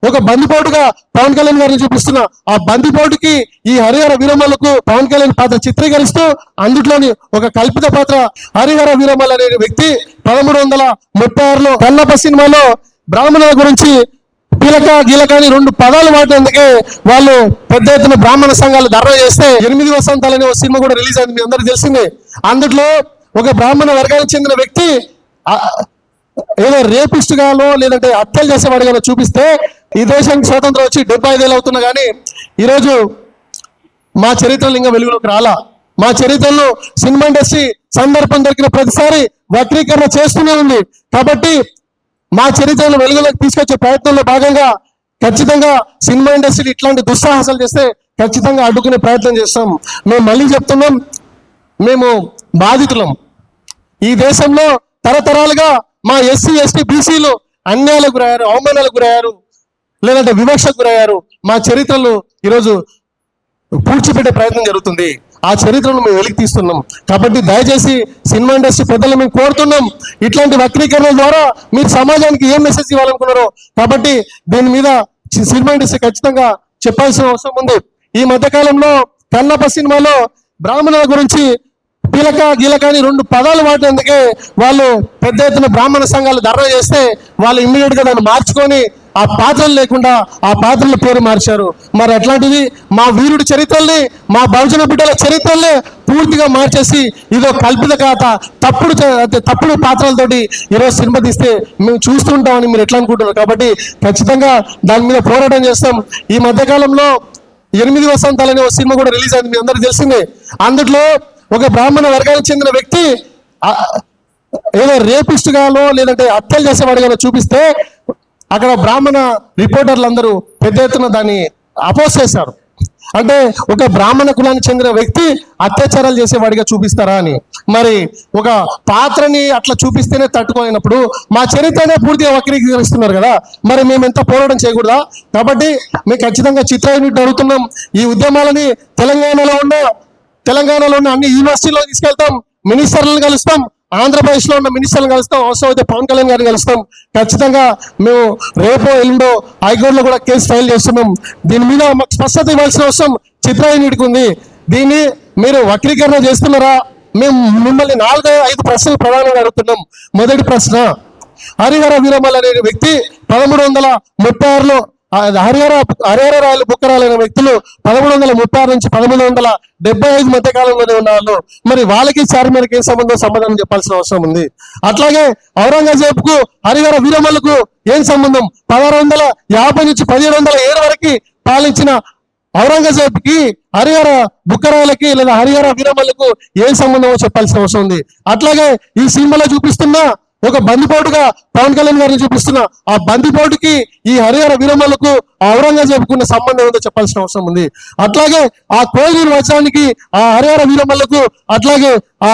ఒక బందిపోటుగా పవన్ కళ్యాణ్ గారిని చూపిస్తున్న ఆ బందిపోటుకి ఈ హరిహర వీరమ్మలకు పవన్ కళ్యాణ్ పాత్ర చిత్రీకరిస్తూ అందులోని ఒక కల్పిత పాత్ర హరిహర వీరమ్మల్ అనే వ్యక్తి 1336లో కన్నప్ప సినిమాలో బ్రాహ్మణుల గురించి గీలక అని 2 పదాలు వాడేందుకే వాళ్ళు పెద్ద ఎత్తున బ్రాహ్మణ సంఘాలు ధర్నా చేస్తే 8 వసంతాలని ఒక సినిమా కూడా రిలీజ్ అయింది, మీ అందరికి తెలిసిందే. అందులో ఒక బ్రాహ్మణ వర్గానికి చెందిన వ్యక్తి ఏదో రేపిస్ట్ గానో లేదంటే హత్యలు చేసేవాడిగానో చూపిస్తే ఈ దేశానికి స్వాతంత్రం వచ్చి 75 ఏళ్ళు అవుతున్నా కానీ ఈరోజు మా చరిత్రలు ఇంకా వెలుగులోకి రాలా. మా చరిత్రలో సినిమా ఇండస్ట్రీ సందర్భం దొరికిన ప్రతిసారి వక్రీకరణ చేస్తూనే ఉంది. కాబట్టి మా చరిత్రను వెలుగులోకి తీసుకొచ్చే ప్రయత్నంలో భాగంగా ఖచ్చితంగా సినిమా ఇండస్ట్రీ ఇట్లాంటి దుస్సాహసాలు చేస్తే ఖచ్చితంగా అడ్డుకునే ప్రయత్నం చేస్తాం. మేము మళ్ళీ చెప్తున్నాం, మేము బాధితులం. ఈ దేశంలో తరతరాలుగా మా ఎస్సీ ఎస్టీ బీసీలు అన్యాయాలకు గురయ్యారు, అవమానాలకు గురయ్యారు, లేదంటే వివక్షకు గురయ్యారు. మా చరిత్రలు ఈరోజు పూడ్చిపెట్టే ప్రయత్నం జరుగుతుంది. ఆ చరిత్రను మేము వెలికి తీస్తున్నాం. కాబట్టి దయచేసి సినిమా ఇండస్ట్రీ పెద్దలు మేము కోరుతున్నాం, ఇట్లాంటి వక్రీకరణ ద్వారా మీరు సమాజానికి ఏం మెసేజ్ ఇవ్వాలనుకున్నారో కాబట్టి దీని మీద సినిమా ఇండస్ట్రీ ఖచ్చితంగా చెప్పాల్సిన అవసరం ఉంది. ఈ మధ్యకాలంలో కన్నప్ప సినిమాలో బ్రాహ్మణుల గురించి గీలక అని 2 పదాలు వాడేందుకే వాళ్ళు పెద్ద ఎత్తున బ్రాహ్మణ సంఘాలు ధర్నా చేస్తే వాళ్ళు ఇమ్మీడియట్ గా దాన్ని మార్చుకొని ఆ పాత్రలు లేకుండా ఆ పాత్రల పేరు మార్చారు. మరి అట్లాంటిది మా వీరుడి చరిత్రల్ని, మా బహుజన బిడ్డల చరిత్రల్ని పూర్తిగా మార్చేసి ఇదో కల్పిత కథ తప్పుడు పాత్రలతోటి ఈరోజు సినిమా తీస్తే మేము చూస్తుంటామని మీరు ఎట్లా అనుకుంటున్నారు. కాబట్టి ఖచ్చితంగా దాని మీద పోరాటం చేస్తాం. ఈ మధ్యకాలంలో 8 వసంతాలని ఒక సినిమా కూడా రిలీజ్ అయింది, మీ అందరికి తెలిసిందే. అందులో ఒక బ్రాహ్మణ వర్గానికి చెందిన వ్యక్తి ఏదో రేపిస్ట్ గానో లేదంటే హత్యలు చేసేవాడిగానో చూపిస్తే అక్కడ బ్రాహ్మణ రిపోర్టర్లు అందరూ పెద్ద ఎత్తున దాన్ని అపోజ్ చేశారు. అంటే ఒక బ్రాహ్మణ కులానికి చెందిన వ్యక్తి అత్యాచారాలు చేసేవాడిగా చూపిస్తారా అని. మరి ఒక పాత్రని అట్లా చూపిస్తేనే తట్టుకోలేనప్పుడు మా చరిత్రనే పూర్తిగా వక్రీకరిస్తున్నారు కదా, మరి మేము ఎంత పోరాటం చేయకూడదా? కాబట్టి మేము ఖచ్చితంగా చిత్ర యూనిట్ అడుగుతున్నాం. ఈ ఉద్యమాలని తెలంగాణలో ఉన్న అన్ని యూనివర్సిటీలో తీసుకెళ్తాం, మినిస్టర్లను కలుస్తాం, ఆంధ్రప్రదేశ్లో ఉన్న మినిస్టర్లను కలుస్తాం, అవసరమైతే పవన్ కళ్యాణ్ గారిని కలుస్తాం. ఖచ్చితంగా మేము రేపో ఎల్లుండో హైకోర్టులో కూడా కేసు ఫైల్ చేస్తున్నాం. దీని మీద మాకు స్పష్టత ఇవ్వాల్సిన అవసరం చిత్ర యూనిట్కి ఉంది. దీన్ని మీరు వక్రీకరణ చేస్తున్నారా? మేము మిమ్మల్ని 4-5 ప్రశ్నలు ప్రధానంగా అడుగుతున్నాం. మొదటి ప్రశ్న, హరిహర వీరమ్మల్ అనే వ్యక్తి 1336లో హరిహర రాయలు బుక్కరాలు అనే వ్యక్తులు 1336 నుంచి 1375 మధ్య కాలంలోనే ఉన్నవాళ్ళు. మరి వాళ్ళకి చార్మినార్కి ఏం సమాధానం చెప్పాల్సిన అవసరం ఉంది. అట్లాగే ఔరంగజేబ్ కు హరిహర వీరమ్మలకు ఏం సంబంధం? 1650 నుంచి 1707 వరకు పాలించిన ఔరంగజేబ్ కి హరిహర బుక్కరాలకి లేదా హరిహర వీరమ్మలకు ఏం సంబంధమో చెప్పాల్సిన అవసరం ఉంది. అట్లాగే ఈ సినిమాలో చూపిస్తున్న ఒక బందిపోటుగా పవన్ కళ్యాణ్ గారిని చూపిస్తున్న ఆ బందిపోటుకి ఈ హరిహర వీరమ్మలకు ఔరంగజేబుకు ఉన్న సంబంధం ఏంటో చెప్పాల్సిన అవసరం ఉంది. అట్లాగే ఆ కోయిలూరు వచనానికి ఆ హరిహర వీరమ్మలకు అట్లాగే ఆ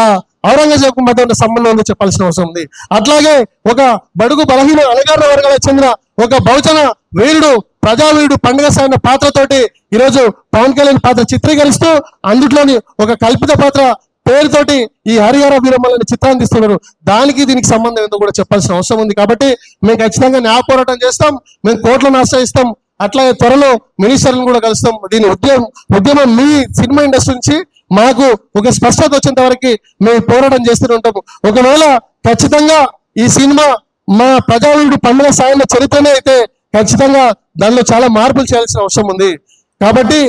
ఔరంగజేబుకు మధ్య ఉన్న సంబంధం ఏంటో చెప్పాల్సిన అవసరం ఉంది. అట్లాగే ఒక బడుగు బలహీన అణగారిన వర్గాలకు చెందిన ఒక బహుజన వీరుడు ప్రజావీరుడు పండుగ సాగిన పాత్రతోటి ఈరోజు పవన్ కళ్యాణ్ పాత్ర చిత్రీకరిస్తూ అందులోని ఒక కల్పిత పాత్ర పేరుతోటి ఈ హరిహర వీరమ్మలని చిత్రాన్ని తీస్తున్నారు. దానికి దీనికి సంబంధం ఏంటో కూడా చెప్పాల్సిన అవసరం ఉంది. కాబట్టి మేము ఖచ్చితంగా న్యాయ పోరాటం చేస్తాం, మేము కోర్టులను ఆశ్రయిస్తాం, అట్లాగే త్వరలో మినిస్టర్లను కూడా కలుస్తాం. దీని ఉద్యమం మీ సినిమా ఇండస్ట్రీ నుంచి మాకు ఒక స్పష్టత వచ్చేంత వరకు మేము పోరాటం చేస్తూనే ఉంటాము. ఒకవేళ ఖచ్చితంగా ఈ సినిమా మా ప్రజావీరుడు పండుగ సాగిన చరిత్రనే అయితే ఖచ్చితంగా దానిలో చాలా మార్పులు చేయాల్సిన అవసరం ఉంది. కాబట్టి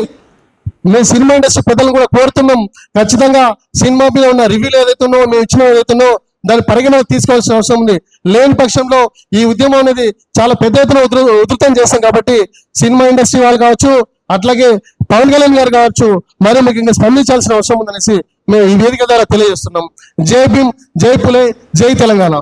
మేము సినిమా ఇండస్ట్రీ పెద్దలను కూడా కోరుతున్నాం, ఖచ్చితంగా సినిమా మీద ఉన్న రివ్యూలు ఏదైతుందో మేము ఇచ్చిన ఏదైతుందో దాని పరిగణలోకి తీసుకోవాల్సిన అవసరం ఉంది. లేని పక్షంలో ఈ ఉద్యమం అనేది చాలా పెద్ద ఎత్తున ఉధృతం చేస్తాం. కాబట్టి సినిమా ఇండస్ట్రీ వాళ్ళు కావచ్చు, అట్లాగే పవన్ కళ్యాణ్ గారు కావచ్చు, మరి ముఖ్యంగా స్పందించాల్సిన అవసరం ఉందనేసి మేము ఈ వేదిక ద్వారా తెలియజేస్తున్నాం. జై భీమ్, జై పులే, జై తెలంగాణ.